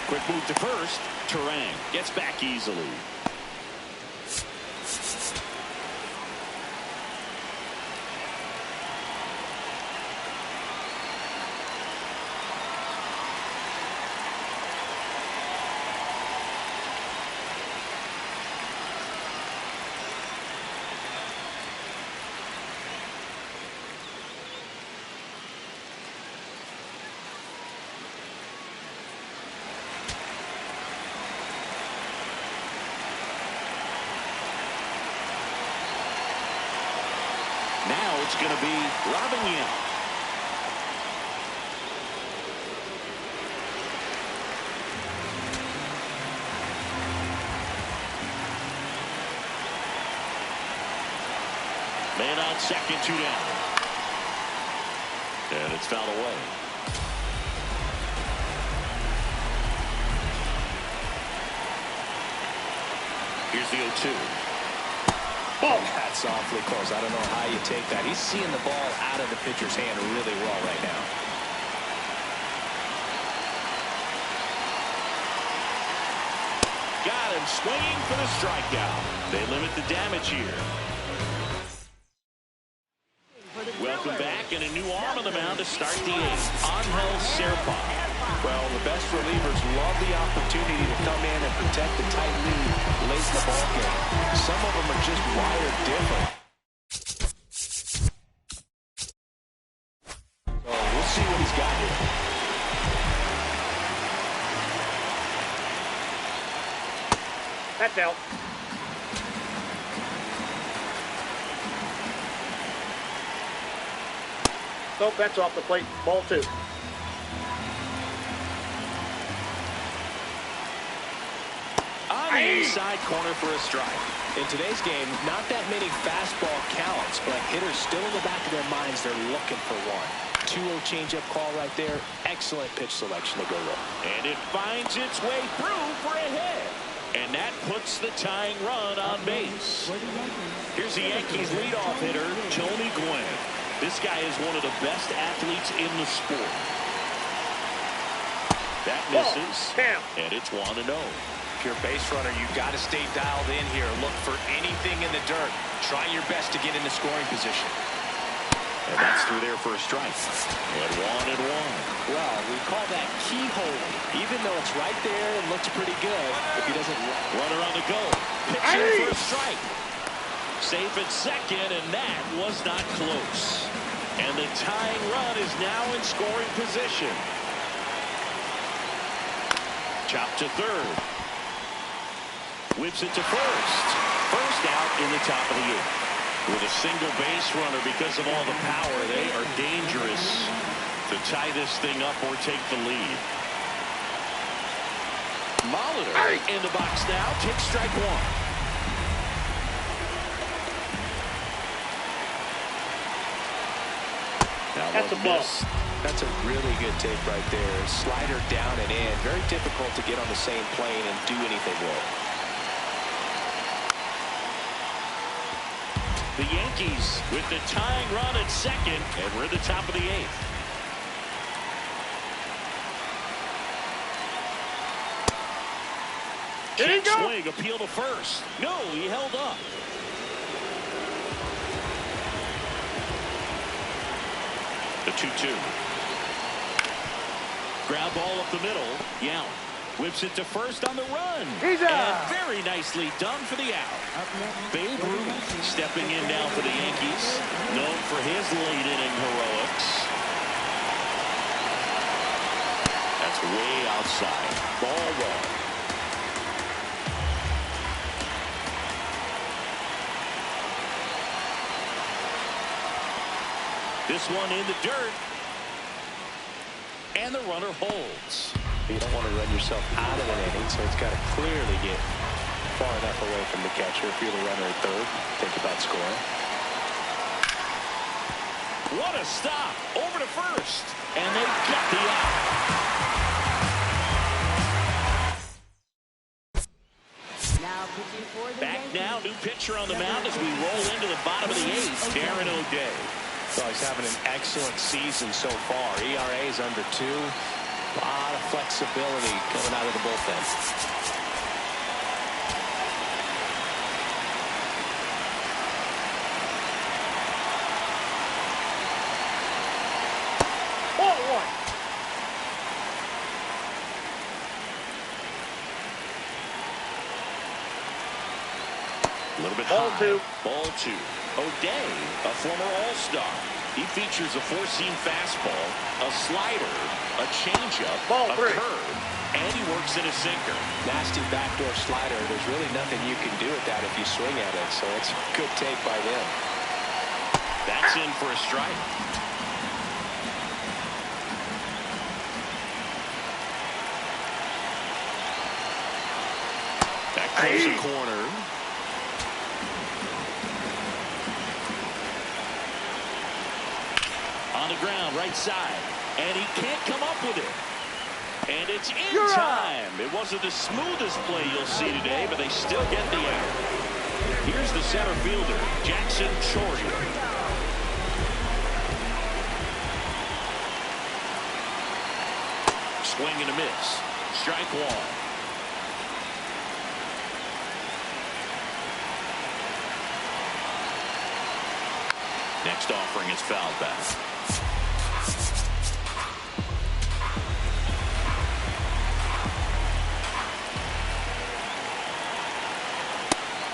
Speaker 1: Quick move to first. Terang gets back easily. Now it's going to be Robin Yount. Man on second, 2 down. And it's fouled away. Here's the 0-2.
Speaker 2: Oh, that's awfully close. I don't know how you take that. He's seeing the ball out of the pitcher's hand really well right now.
Speaker 1: Got him swinging for the strikeout. They limit the damage here. Welcome back, and a new arm on the mound to start the 8th. Angel Serpa.
Speaker 2: Well, the best relievers love the opportunity to come in and protect the tight lead late in the ball game. Some of them are just wired different. So we'll see what he's got here.
Speaker 3: That's out. Nope, that's off the plate. Ball 2.
Speaker 1: On the inside corner for a strike.
Speaker 2: In today's game, not that many fastball counts, but hitters still in the back of their minds, they're looking for one. 2-0 changeup call right there. Excellent pitch selection to go with.
Speaker 1: And it finds its way through for a hit. And that puts the tying run on base. Here's the Yankees leadoff hitter, Tony Gwynn. This guy is one of the best athletes in the sport. That misses, and it's 1-0.
Speaker 2: If you're a base runner, you've got to stay dialed in here. Look for anything in the dirt. Try your best to get into scoring position.
Speaker 1: And that's through there for a strike. And 1-1.
Speaker 2: Well, we call that keyhole. Even though it's right there and looks pretty good, if he doesn't...
Speaker 1: Runner on the go. Pitching for a strike. Safe at second, and that was not close. And the tying run is now in scoring position. Chop to third. Whips it to first. First out in the top of the 8th. With a single base runner, because of all the power, they are dangerous to tie this thing up or take the lead. Molitor in the box now. Takes strike 1.
Speaker 3: That's a ball.
Speaker 2: That's a really good take right there. Slider down and in. Very difficult to get on the same plane and do anything with.
Speaker 1: The Yankees with the tying run at second, and we're at the top of the 8th. Can't swing, appeal to first. No, he held up. The 2-2. Ground ball up the middle. Young whips it to first on the run.
Speaker 3: He's out.
Speaker 1: And very nicely done for the out. Babe Ruth stepping in now for the Yankees. Known for his late inning heroics. That's way outside. Ball 1. This one in the dirt. And the runner holds.
Speaker 2: You don't want to run yourself out of an inning, so it's got to clearly get far enough away from the catcher. If you're the runner at third, think about scoring.
Speaker 1: What a stop. Over to first. And they got the out. Back now, new pitcher on the mound as we roll into the bottom of the 8th, Darren O'Day.
Speaker 2: So he's having an excellent season so far. ERA is under 2. A lot of flexibility coming out of the bullpen.
Speaker 3: Ball 1.
Speaker 1: A little bit
Speaker 3: Ball
Speaker 1: high.
Speaker 3: 2.
Speaker 1: Ball 2. O'Day, a former All-Star. He features a 4-seam fastball, a slider, a changeup, a curve, and he works in a sinker.
Speaker 2: Nasty backdoor slider. There's really nothing you can do with that if you swing at it, so it's a good take by them.
Speaker 1: That's in for a strike. Back close the corner. On the ground, right side. And he can't come up with it. And it's in time. It wasn't the smoothest play you'll see today, but they still get the out. Here's the center fielder, Jackson Chourio. Swing and a miss. Strike 1. Next offering is fouled back.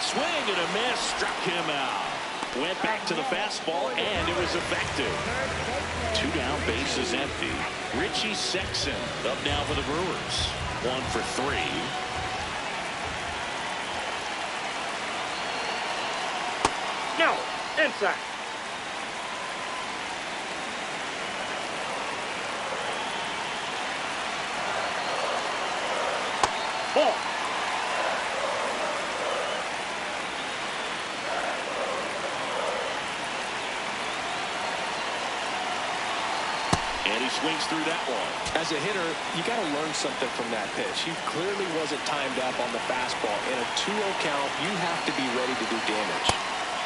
Speaker 1: Swing and a miss, struck him out. Went back to the fastball, and it was effective. 2 down, bases empty. Richie Sexson up now for the Brewers. 1 for 3.
Speaker 3: No, inside. Ball.
Speaker 1: And he swings through that one.
Speaker 2: As a hitter, you got to learn something from that pitch. He clearly wasn't timed up on the fastball. In a 2-0 count, you have to be ready to do damage.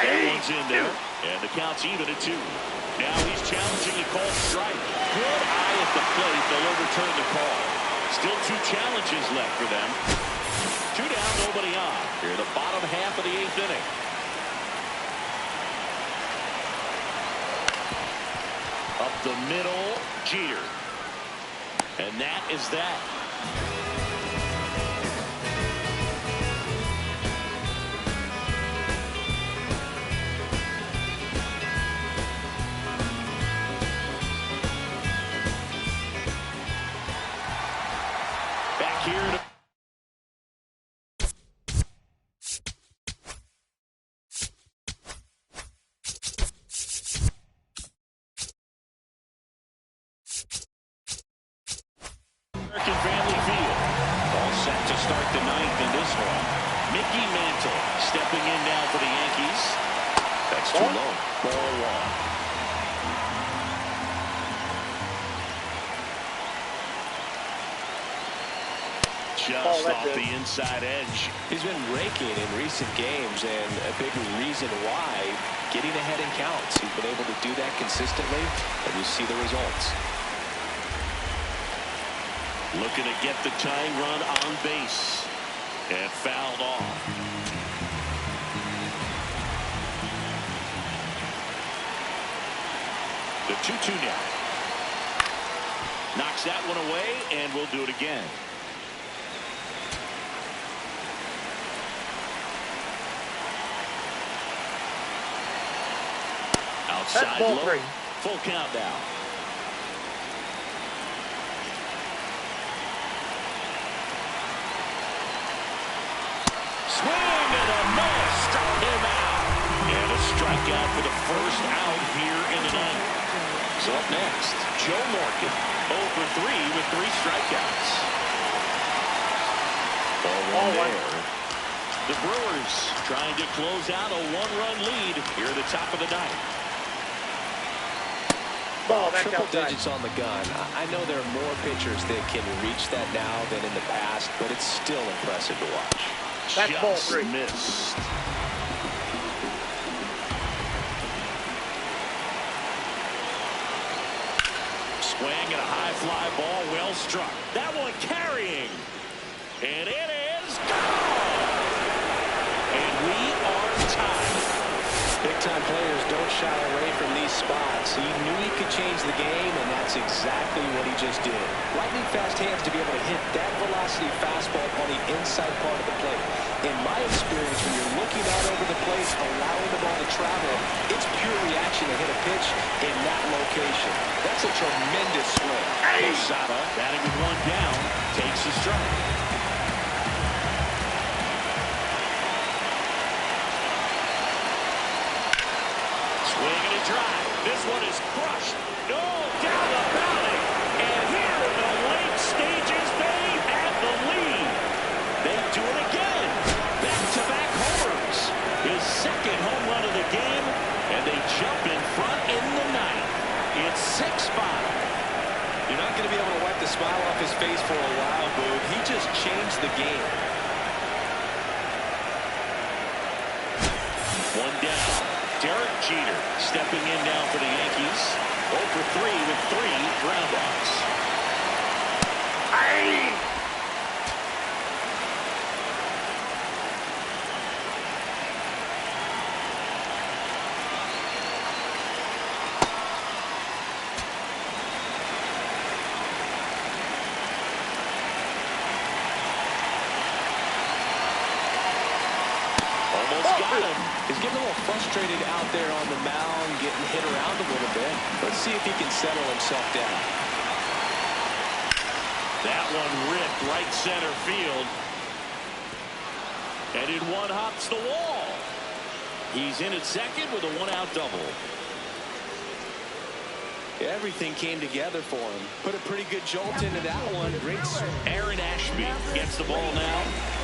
Speaker 1: That one's in there, and the count's even at 2. Now he's challenging a called strike. Good eye at the plate. They'll overturn the call. Still 2 challenges left for them. 2 down, nobody on. Here, the bottom half of the 8th inning. Up the middle, Jeter. And that is that. Back here to Family Field. All set to start the 9th in this one. Mickey Mantle stepping in now for the Yankees. That's too low. Ball 1. Just off the inside edge.
Speaker 2: He's been raking in recent games, and a big reason why, getting ahead in counts. He's been able to do that consistently, and you see the results.
Speaker 1: Looking to get the tying run on base. And fouled off. The 2-2 now. Knocks that one away, and we'll do it again. Outside low. Full count now. Swing and a miss. Struck him out. And a strikeout for the first out here in the 9th. So up next, Joe Morgan. 0 for 3 with 3 strikeouts. Ball 1 there. The Brewers trying to close out a 1-run lead here at the top of the 9th.
Speaker 2: Triple digits on the gun. I know there are more pitchers that can reach that now than in the past, but it's still impressive to watch.
Speaker 3: That's ball 3.
Speaker 1: Missed. Swing and a high fly ball, well struck. That one carrying. And it is gone. And we are tied.
Speaker 2: Big-time players don't shy away from these spots. He knew he could change the game, and that's exactly what he just did. Lightning fast hands to be able to hit that velocity fastball on the inside part of the plate. In my experience, when you're looking out over the plate, allowing the ball to travel, it's pure reaction to hit a pitch in that location. That's a tremendous swing.
Speaker 1: Posada batting with 1 down, takes the strike. Swing and a drive. This one is crushed. No, down the valley. And here in the late stages, they have the lead. They do it again. Back-to-back homers. His 2nd home run of the game, and they jump in front in the 9th. It's 6-5.
Speaker 2: You're not going to be able to wipe the smile off his face for a while, Boog. He just changed the game.
Speaker 1: 1 down. Derek Jeter stepping in now for the Yankees. 0 for 3 with 3 groundouts. Got him.
Speaker 2: He's getting a little frustrated out there on the mound, getting hit around a little bit. Let's see if he can settle himself down.
Speaker 1: That one ripped right center field. And in one hops the wall. He's in at second with a one-out double.
Speaker 2: Everything came together for him. Put a pretty good jolt into that one. Great.
Speaker 1: Aaron Ashby gets the ball now.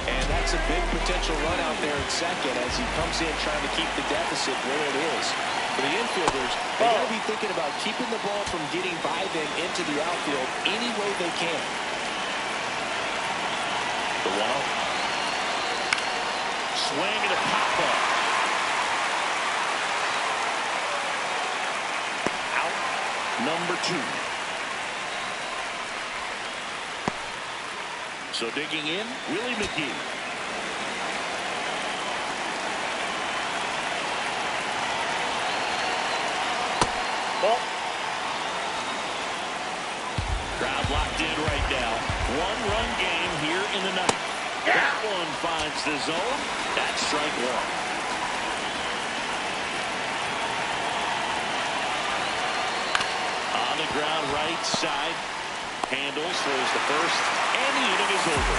Speaker 2: And that's a big potential run out there in second as he comes in trying to keep the deficit where it is. For the infielders, they got to be thinking about keeping the ball from getting by them into the outfield any way they can.
Speaker 1: The 1-0. Swing and a pop-up. Number 2. So digging in, Willie McGee.
Speaker 3: Ball.
Speaker 1: Crowd locked in right now. One-run game here in the ninth.
Speaker 3: Yeah.
Speaker 1: That one finds the zone. That's strike 1. On the ground, right side. Handles, throws the first, and the inning is over.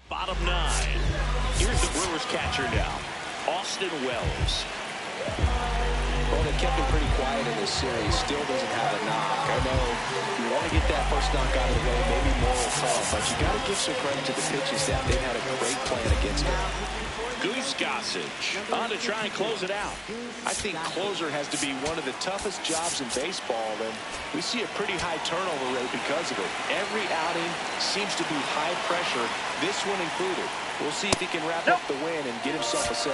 Speaker 1: Bottom 9. Here's the Brewers catcher now, Austin Wells.
Speaker 2: Well, they kept him pretty quiet in this series. Still doesn't have a knock. I know you want to get that first knock out of the way. Maybe more will come, but you got to give some credit to the pitching staff. They've had a great plan against him.
Speaker 1: Goose Gossage on to try and close it out.
Speaker 2: I think closer has to be one of the toughest jobs in baseball, and we see a pretty high turnover rate because of it. Every outing seems to be high pressure, this one included. We'll see if he can wrap up the win and get himself a save.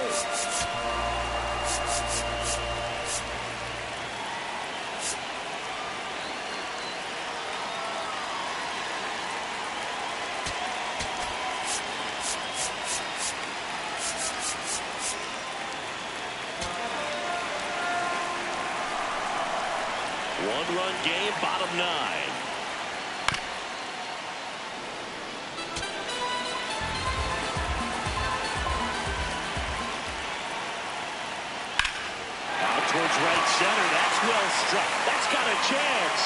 Speaker 1: One-run game, bottom 9. Out towards right center. That's well struck. That's got a chance.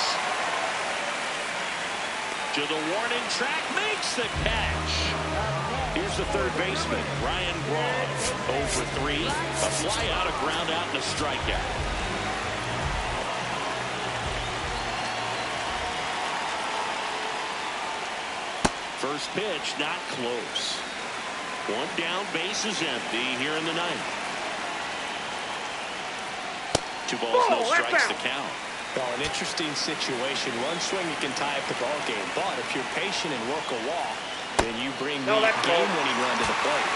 Speaker 1: To the warning track, makes the catch. Here's the third baseman, Ryan Braun. 0 for 3. A fly out, a ground out, and a strikeout. First pitch, not close. One down, base is empty here in the ninth. 2 balls, no strikes to count.
Speaker 2: Well, an interesting situation. One swing you can tie up the ball game, but if you're patient and work a walk, then you bring the game-winning run to the plate.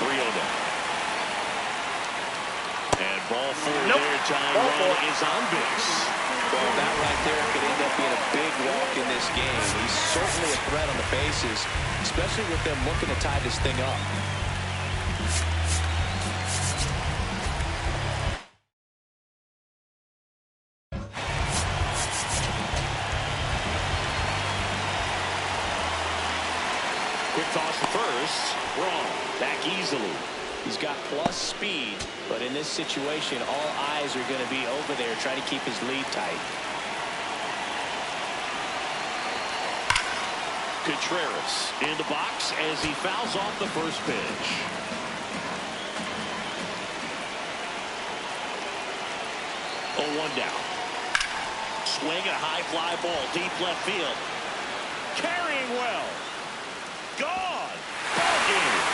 Speaker 1: 3-0 down. And ball 4 there. Tying run is on base.
Speaker 2: Well, that right there could end up being a big walk in this game. He's certainly a threat on the bases, especially with them looking to tie this thing up.
Speaker 1: Quick toss to first. Wrong. Back easily.
Speaker 2: He's got plus speed, but in this situation, all eyes are going to be over there trying to keep his lead tight.
Speaker 1: Contreras in the box as he fouls off the first pitch. Oh, 1 down. Swing a high fly ball, deep left field. Carrying well. Gone. Ball game.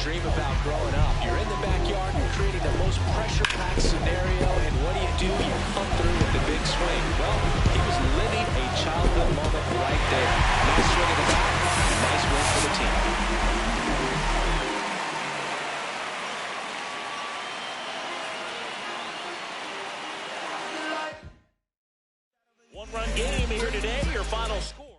Speaker 2: Dream about growing up. You're in the backyard, you're creating the most pressure-packed scenario, and what do? You come through with the big swing. Well, he was living a childhood moment right there. Nice swing in the back, nice win for the team.
Speaker 1: One-run game here today. Your final score.